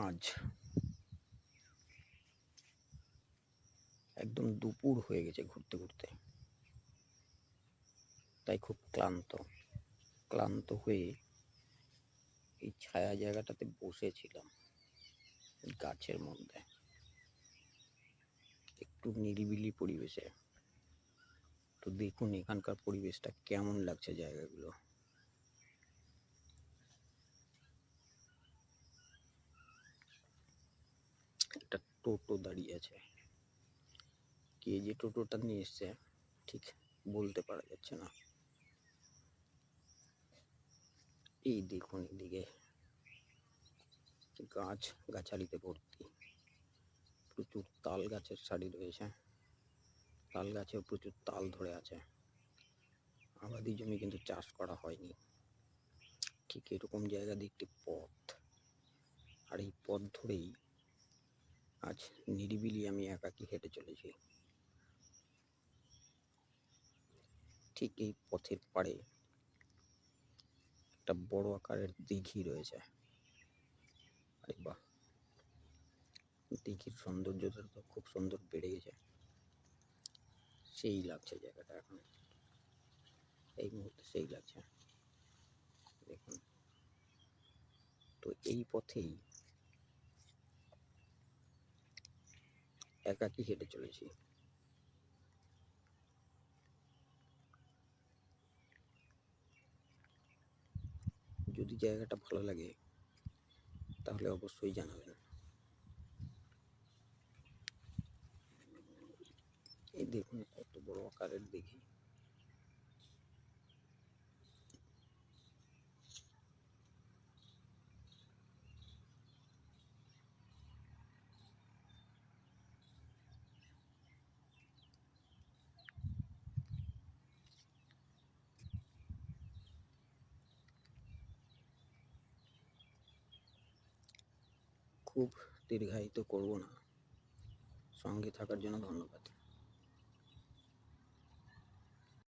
আজ একদম দুপুর হয়ে গেছে ঘুরতে ঘুরতে, তাই খুব ক্লান্ত হয়ে এই ছায়া জায়গাটাতে বসেছিলাম গাছের মধ্যে, একটু নিরিবিলি পরিবেশে। তো দেখুন এখানকার পরিবেশটা কেমন লাগছে, জায়গাগুলো। একটা টোটো দাঁড়িয়ে আছে, কে যে টোটোটা নিয়ে এসছে ঠিক বলতে পারা যাচ্ছে না। এই দেখুন এদিকে গাছালিতে ভর্তি, প্রচুর তাল গাছের সারি রয়েছে, তাল গাছেও প্রচুর তাল ধরে আছে। আবাদি জমি কিন্তু চাষ করা হয়নি। ঠিক এরকম জায়গা দিয়ে একটি পথ, আর এই পথ ধরেই আজ নিরিবিলি আমি একাকী হেঁটে চলেছি। ঠিক এই পথের পাড়ে একটা বড় আকারের দিঘি রয়েছে। আরে বাহ, দিঘির সৌন্দর্যটা তো খুব সুন্দর বেড়ে গেছে, সেই লাগছে জায়গাটা এখন এই মুহূর্তে, সেই লাগছে। দেখুন, তো এই পথেই একাকী হেঁটে চলেছি। যদি জায়গাটা ভালো লাগে তাহলে অবশ্যই জানাবেন। এই দেখুন কত বড় আকারের দিঘি। খুব দীর্ঘায়িত করব না, সঙ্গে থাকার জন্য ধন্যবাদ।